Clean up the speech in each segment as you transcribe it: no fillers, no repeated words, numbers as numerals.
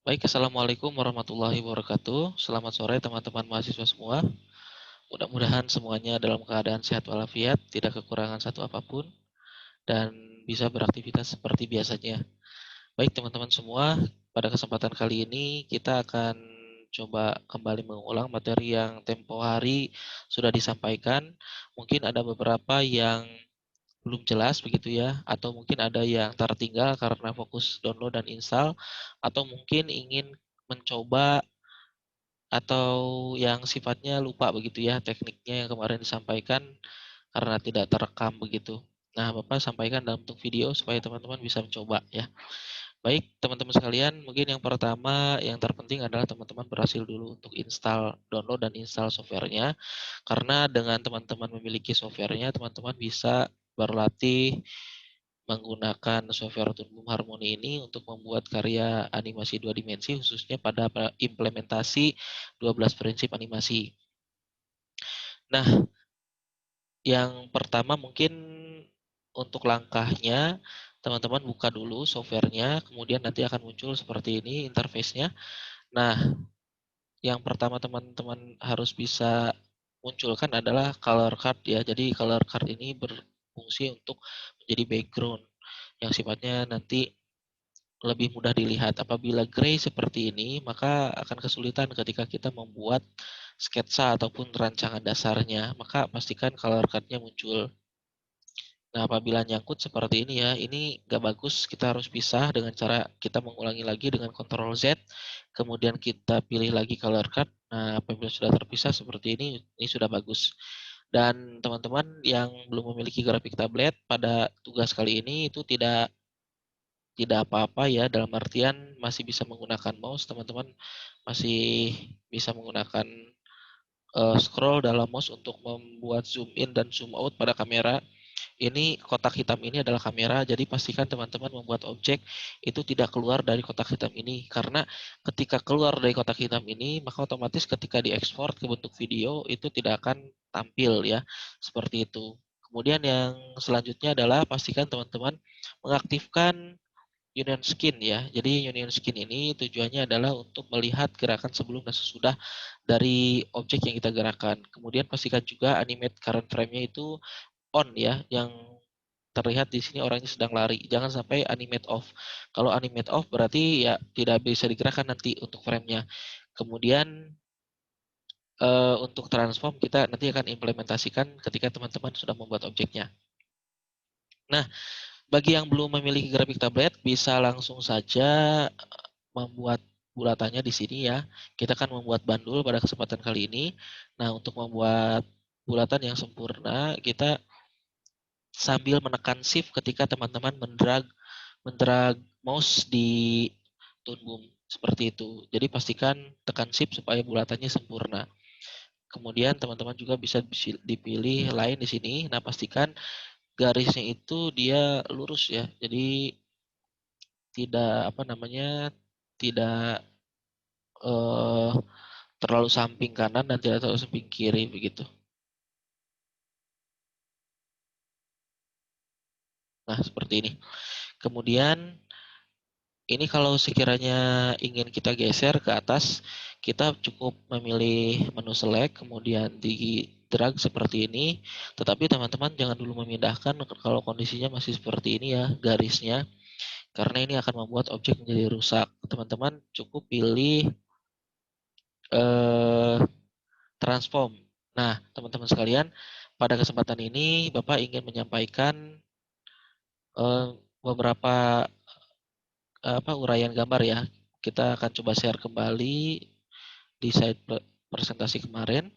Baik, Assalamualaikum warahmatullahi wabarakatuh. Selamat sore teman-teman mahasiswa semua. Mudah-mudahan semuanya dalam keadaan sehat walafiat, tidak kekurangan satu apapun, dan bisa beraktivitas seperti biasanya. Baik teman-teman semua, pada kesempatan kali ini kita akan coba kembali mengulang materi yang tempo hari sudah disampaikan. Mungkin ada beberapa yang belum jelas begitu ya, atau mungkin ada yang tertinggal karena fokus download dan install, atau mungkin ingin mencoba atau yang sifatnya lupa begitu ya tekniknya yang kemarin disampaikan karena tidak terekam begitu. Nah, Bapak sampaikan dalam bentuk video supaya teman-teman bisa mencoba ya. Baik, teman-teman sekalian, mungkin yang pertama yang terpenting adalah teman-teman berhasil dulu untuk download dan install softwarenya. Karena dengan teman-teman memiliki softwarenya, teman-teman bisa berlatih menggunakan software Toonboom Harmony ini untuk membuat karya animasi 2 dimensi khususnya pada implementasi 12 prinsip animasi. Nah, yang pertama mungkin untuk langkahnya, teman-teman buka dulu softwarenya, kemudian nanti akan muncul seperti ini interface-nya. Nah, yang pertama teman-teman harus bisa munculkan adalah color card ya. Jadi color card ini berfungsi untuk menjadi background yang sifatnya nanti lebih mudah dilihat. Apabila gray seperti ini, maka akan kesulitan ketika kita membuat sketsa ataupun rancangan dasarnya. Maka pastikan color card-nya muncul. Nah, apabila nyangkut seperti ini ya, ini nggak bagus. Kita harus pisah dengan cara kita mengulangi lagi dengan Ctrl Z, kemudian kita pilih lagi color card. Nah, apabila sudah terpisah seperti ini sudah bagus. Dan teman-teman yang belum memiliki grafik tablet pada tugas kali ini itu tidak apa-apa ya, dalam artian masih bisa menggunakan mouse, teman-teman masih bisa menggunakan scroll dalam mouse untuk membuat zoom in dan zoom out pada kamera. Ini kotak hitam ini adalah kamera, jadi pastikan teman-teman membuat objek itu tidak keluar dari kotak hitam ini. Karena ketika keluar dari kotak hitam ini, maka otomatis ketika diekspor ke bentuk video itu tidak akan tampil ya, seperti itu. Kemudian yang selanjutnya adalah pastikan teman-teman mengaktifkan Union Skin ya. Jadi Union Skin ini tujuannya adalah untuk melihat gerakan sebelum dan sesudah dari objek yang kita gerakan. Kemudian pastikan juga animate current frame-nya itu on ya, yang terlihat di sini orangnya sedang lari. Jangan sampai animate off. Kalau animate off berarti ya tidak bisa digerakkan nanti untuk frame-nya. Kemudian untuk transform kita nanti akan implementasikan ketika teman-teman sudah membuat objeknya. Nah, bagi yang belum memiliki grafik tablet bisa langsung saja membuat bulatannya di sini ya. Kita akan membuat bandul pada kesempatan kali ini. Nah, untuk membuat bulatan yang sempurna, kita sambil menekan shift ketika teman-teman mendrag mouse di Toonboom seperti itu. Jadi pastikan tekan shift supaya bulatannya sempurna. Kemudian teman-teman juga bisa dipilih line di sini. Nah, pastikan garisnya itu dia lurus ya. Jadi tidak apa namanya, tidak eh, terlalu samping kanan dan tidak terlalu samping kiri begitu. Nah, seperti ini. Kemudian ini kalau sekiranya ingin kita geser ke atas, kita cukup memilih menu select, kemudian di drag seperti ini. Tetapi teman-teman jangan dulu memindahkan kalau kondisinya masih seperti ini ya garisnya, karena ini akan membuat objek menjadi rusak. Teman-teman cukup pilih eh, transform. Nah, teman-teman sekalian, pada kesempatan ini Bapak ingin menyampaikan eh, beberapa apa uraian gambar ya. Kita akan coba share kembali di slide presentasi kemarin.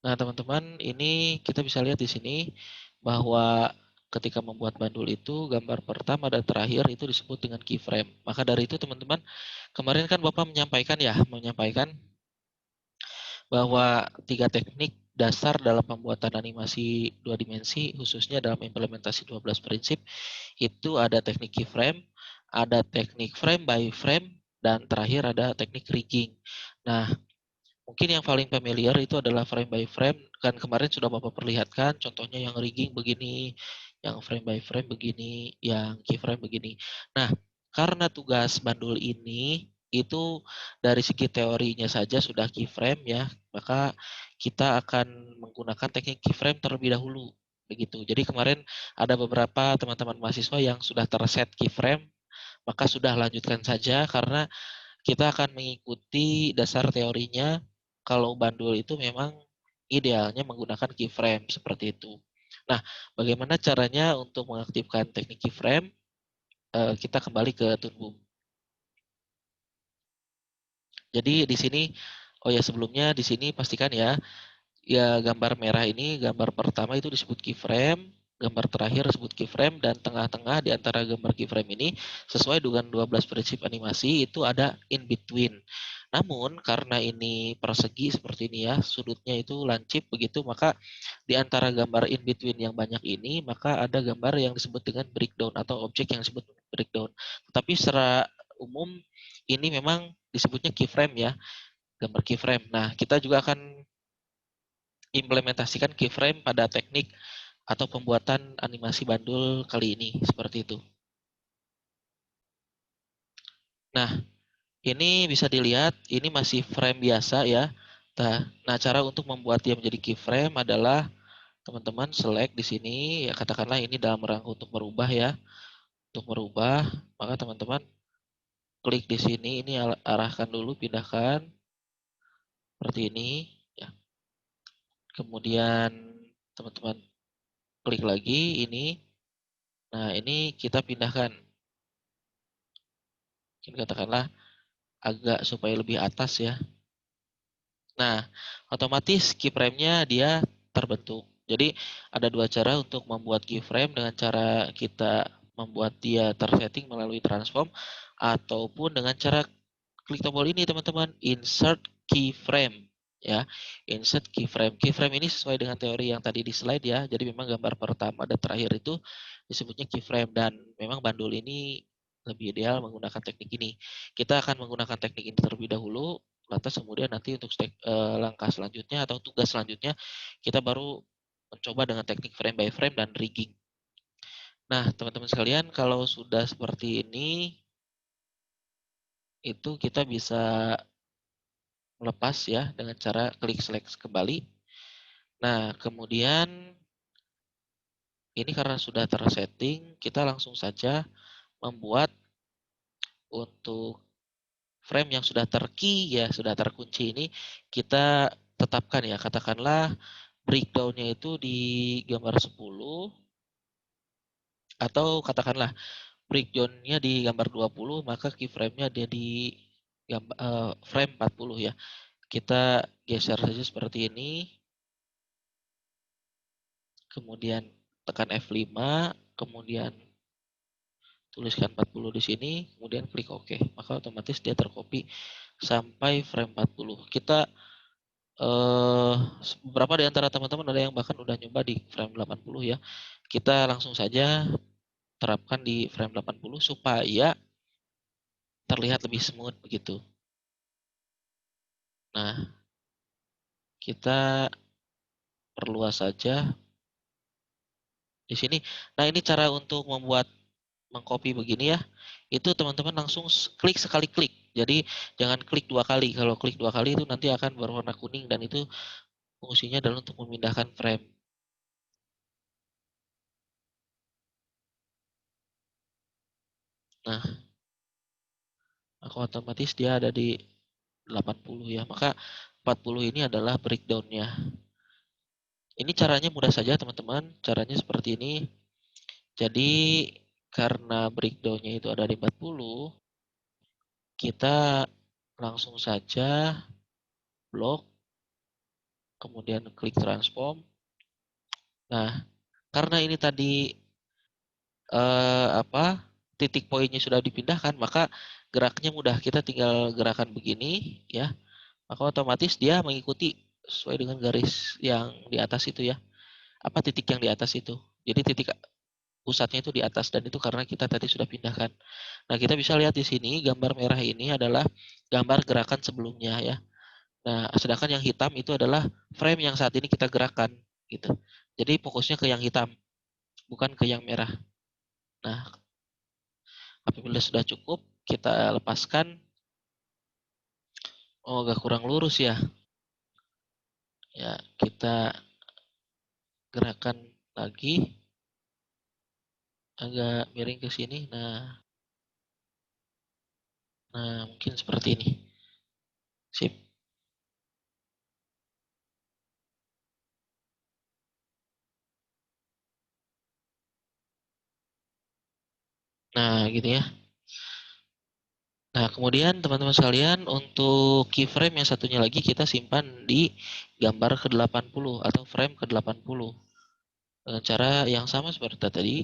Nah, teman-teman, ini kita bisa lihat di sini bahwa ketika membuat bandul itu gambar pertama dan terakhir itu disebut dengan keyframe. Maka dari itu teman-teman, kemarin kan Bapak menyampaikan bahwa 3 teknik dasar dalam pembuatan animasi 2 dimensi khususnya dalam implementasi 12 prinsip itu ada teknik keyframe, ada teknik frame by frame, dan terakhir ada teknik rigging. Nah, mungkin yang paling familiar itu adalah frame by frame, kan kemarin sudah Bapak perlihatkan contohnya yang rigging begini. yang frame by frame begini, yang keyframe begini. Nah, karena tugas bandul ini itu dari segi teorinya saja sudah keyframe ya, maka kita akan menggunakan teknik keyframe terlebih dahulu begitu. Jadi kemarin ada beberapa teman-teman mahasiswa yang sudah terset keyframe, maka sudah lanjutkan saja karena kita akan mengikuti dasar teorinya. Kalau bandul itu memang idealnya menggunakan keyframe seperti itu. Nah, bagaimana caranya untuk mengaktifkan teknik keyframe? Kita kembali ke Tunboom. Jadi di sini, oh ya sebelumnya di sini pastikan ya, ya gambar merah ini, gambar pertama itu disebut keyframe, gambar terakhir disebut keyframe, dan tengah-tengah di antara gambar keyframe ini sesuai dengan 12 prinsip animasi itu ada in between. Namun karena ini persegi seperti ini ya, sudutnya itu lancip begitu, maka di antara gambar in between yang banyak ini, maka ada gambar yang disebut dengan breakdown atau objek yang disebut breakdown. Tetapi secara umum ini memang disebutnya keyframe ya, gambar keyframe. Nah, kita juga akan implementasikan keyframe pada teknik atau pembuatan animasi bandul kali ini seperti itu. Nah, ini bisa dilihat ini masih frame biasa ya. Nah, cara untuk membuat dia menjadi keyframe adalah teman-teman select di sini ya, katakanlah ini dalam rangka untuk merubah ya. Untuk merubah, maka teman-teman klik di sini, ini arahkan dulu, pindahkan seperti ini ya. Kemudian teman-teman klik lagi ini. Nah, ini kita pindahkan. Mungkin katakanlah agak supaya lebih atas ya. Nah, otomatis keyframe-nya dia terbentuk. Jadi ada dua cara untuk membuat keyframe, dengan cara kita membuat dia tersetting melalui transform ataupun dengan cara klik tombol ini teman-teman, insert keyframe ya. Insert keyframe. Keyframe ini sesuai dengan teori yang tadi di slide ya. Jadi memang gambar pertama dan terakhir itu disebutnya keyframe, dan memang bandul ini lebih ideal menggunakan teknik ini. Kita akan menggunakan teknik ini terlebih dahulu, lantas kemudian nanti untuk langkah selanjutnya atau tugas selanjutnya kita baru mencoba dengan teknik frame by frame dan rigging. Nah, teman-teman sekalian, kalau sudah seperti ini, itu kita bisa melepas ya dengan cara klik select kembali. Nah, kemudian ini karena sudah tersetting, kita langsung saja membuat untuk frame yang sudah terkey ya, sudah terkunci ini, kita tetapkan ya, katakanlah breakdown-nya itu di gambar 10, atau katakanlah breakdown-nya di gambar 20, maka keyframe-nya dia di frame 40 ya. Kita geser saja seperti ini, kemudian tekan F5, kemudian tuliskan 40 di sini, kemudian klik OK. Maka otomatis dia tercopy sampai frame 40. Kita beberapa di antara teman-teman ada yang bahkan udah nyoba di frame 80 ya. Kita langsung saja terapkan di frame 80 supaya terlihat lebih smooth begitu. Nah, kita perluas saja di sini. Nah, ini cara untuk membuat mengcopy begini ya. Itu teman-teman langsung klik sekali klik. Jadi jangan klik dua kali. Kalau klik dua kali itu nanti akan berwarna kuning, dan itu fungsinya adalah untuk memindahkan frame. Nah, maka otomatis dia ada di 80 ya. Maka 40 ini adalah breakdown-nya. Ini caranya mudah saja teman-teman. Caranya seperti ini. Jadi karena breakdown-nya itu ada di 40, kita langsung saja blok, kemudian klik transform. Nah, karena ini tadi titik poinnya sudah dipindahkan, maka geraknya mudah. Kita tinggal gerakan begini ya, maka otomatis dia mengikuti sesuai dengan garis yang di atas itu ya. Apa titik yang di atas itu? Jadi titik pusatnya itu di atas, dan itu karena kita tadi sudah pindahkan. Nah, kita bisa lihat di sini gambar merah ini adalah gambar gerakan sebelumnya ya. Nah, sedangkan yang hitam itu adalah frame yang saat ini kita gerakan gitu. Jadi fokusnya ke yang hitam. bukan ke yang merah. Nah, apabila sudah cukup, kita lepaskan. Oh, agak kurang lurus ya. Ya, kita gerakan lagi agak miring ke sini. Nah, mungkin seperti ini. Sip. Nah, gitu ya. Nah, kemudian teman-teman sekalian, untuk keyframe yang satunya lagi kita simpan di gambar ke-80 atau frame ke-80. Dengan cara yang sama seperti tadi,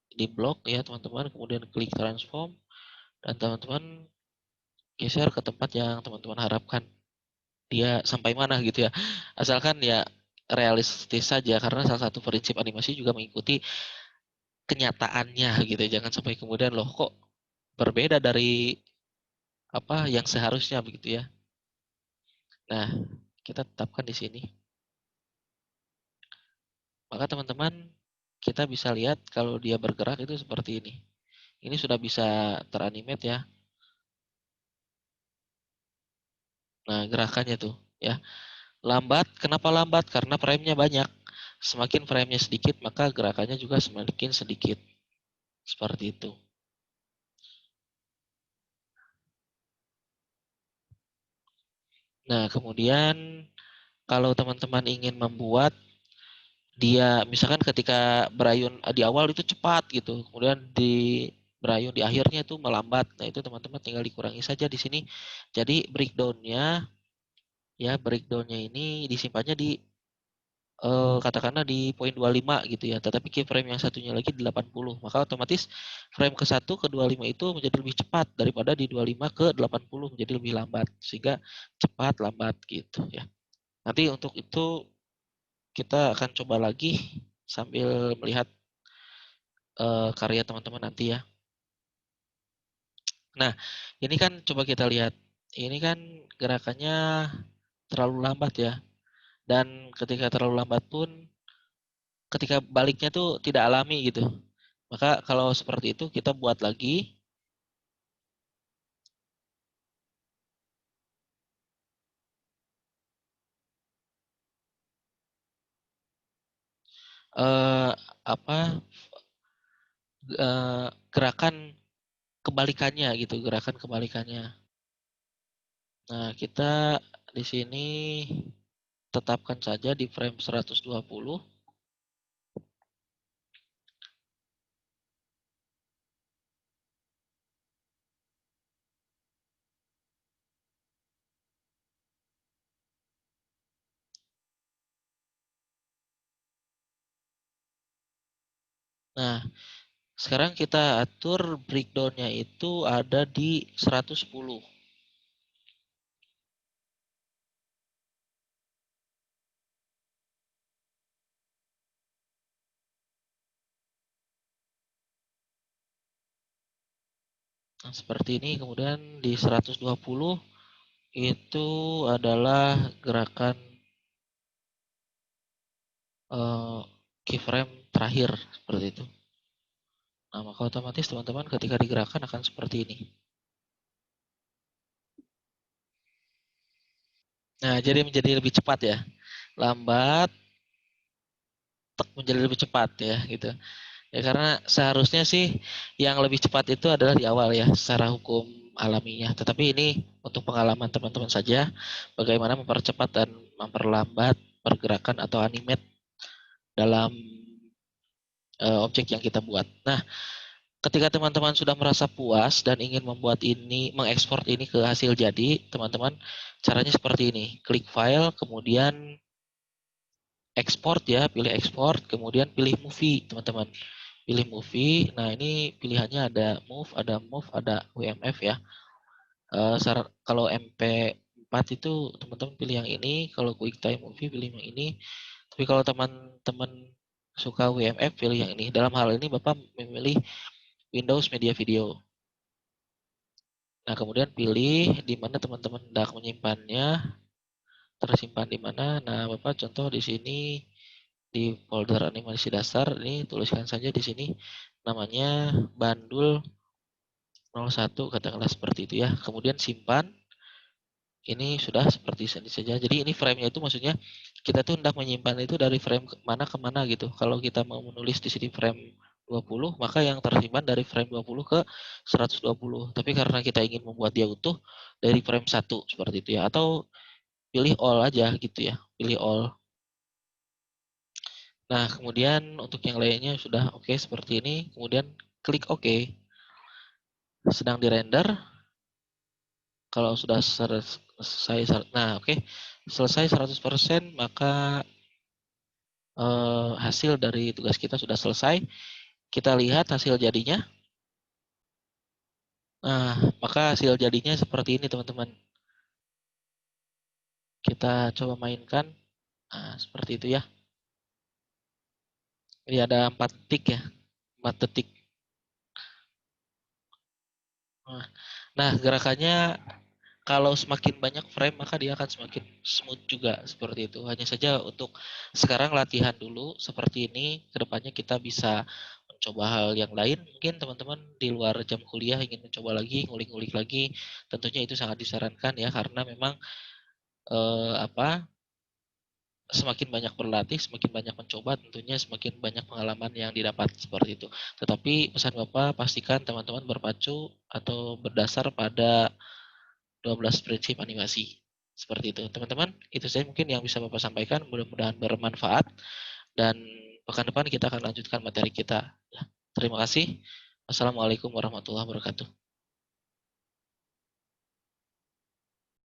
di blok ya teman-teman, kemudian klik transform, dan teman-teman geser ke tempat yang teman-teman harapkan dia sampai mana gitu ya. Asalkan ya realistis saja, karena salah satu prinsip animasi juga mengikuti kenyataannya gitu. Jangan sampai kemudian loh kok berbeda dari apa yang seharusnya begitu ya. Nah, kita tetapkan di sini. Maka teman-teman kita bisa lihat kalau dia bergerak itu seperti ini. Ini sudah bisa teranimate ya. Nah, gerakannya tuh ya. Lambat, kenapa lambat? Karena frame-nya banyak. Semakin frame-nya sedikit, maka gerakannya juga semakin sedikit. Seperti itu. Nah, kemudian kalau teman-teman ingin membuat dia, misalkan ketika berayun di awal itu cepat gitu, kemudian di berayun di akhirnya itu melambat. Nah, itu teman-teman tinggal dikurangi saja di sini. Jadi breakdown-nya ya, breakdown-nya ini disimpannya di katakanlah di poin 25 gitu ya, tetapi keyframe yang satunya lagi di 80. Maka otomatis frame ke 1 ke 25 itu menjadi lebih cepat daripada di 25 ke 80 menjadi lebih lambat. Sehingga cepat lambat gitu ya. Nanti untuk itu kita akan coba lagi sambil melihat karya teman-teman nanti ya. Nah, ini kan coba kita lihat. Ini kan gerakannya terlalu lambat ya. Dan ketika terlalu lambat pun ketika baliknya tuh tidak alami gitu. Maka kalau seperti itu kita buat lagi eh, apa gerakan kebalikannya gitu, gerakan kebalikannya. Nah, kita di sini tetapkan saja di frame 120. Nah, sekarang kita atur breakdown-nya itu ada di 110. Nah, seperti ini. Kemudian di 120 itu adalah gerakan eh, keyframe terakhir seperti itu. Nah, maka otomatis teman-teman ketika digerakkan akan seperti ini. Nah, jadi menjadi lebih cepat ya. Lambat menjadi lebih cepat ya gitu. Ya karena seharusnya sih yang lebih cepat itu adalah di awal ya secara hukum alaminya. Tetapi ini untuk pengalaman teman-teman saja bagaimana mempercepat dan memperlambat pergerakan atau animate dalam objek yang kita buat. Nah, ketika teman-teman sudah merasa puas dan ingin membuat ini, mengekspor ini ke hasil jadi, teman-teman caranya seperti ini. Klik file, kemudian export ya, pilih export, kemudian pilih movie, teman-teman. Pilih movie. Nah, ini pilihannya ada move, ada WMF ya. Kalau MP4 itu teman-teman pilih yang ini, kalau QuickTime Movie pilih yang ini. Tapi kalau teman-teman suka WMF pilih yang ini. Dalam hal ini Bapak memilih Windows Media Video. Nah, kemudian pilih di mana teman-teman hendak menyimpannya, tersimpan di mana. Nah, Bapak contoh di sini di folder animasi dasar ini tuliskan saja di sini namanya bandul 01 katakanlah seperti itu ya. Kemudian simpan. Ini sudah seperti ini saja. Jadi ini frame-nya itu maksudnya kita tuh hendak menyimpan itu dari frame ke mana gitu. Kalau kita mau menulis di sini frame 20, maka yang tersimpan dari frame 20 ke 120. Tapi karena kita ingin membuat dia utuh dari frame 1 seperti itu ya. Atau pilih all aja gitu ya. Pilih all. Nah, kemudian untuk yang lainnya sudah oke seperti ini. Kemudian klik OK. Sedang di-render. Kalau sudah selesai, nah oke, selesai 100%, maka hasil dari tugas kita sudah selesai. Kita lihat hasil jadinya. Nah, maka hasil jadinya seperti ini teman-teman. Kita coba mainkan. Nah, seperti itu ya. Ini ada 4 detik ya. 4 detik. Nah, gerakannya kalau semakin banyak frame maka dia akan semakin smooth juga seperti itu. Hanya saja untuk sekarang latihan dulu seperti ini. Kedepannya kita bisa mencoba hal yang lain. Mungkin teman-teman di luar jam kuliah ingin mencoba lagi, ngulik-ngulik lagi. Tentunya itu sangat disarankan ya karena memang apa semakin banyak berlatih, semakin banyak mencoba, tentunya semakin banyak pengalaman yang didapat seperti itu. Tetapi pesan Bapak pastikan teman-teman berpacu atau berdasar pada 12 prinsip animasi. Seperti itu. Teman-teman, itu saya mungkin yang bisa Bapak sampaikan. Mudah-mudahan bermanfaat. Dan pekan depan kita akan lanjutkan materi kita. Ya, terima kasih. Assalamualaikum warahmatullahi wabarakatuh.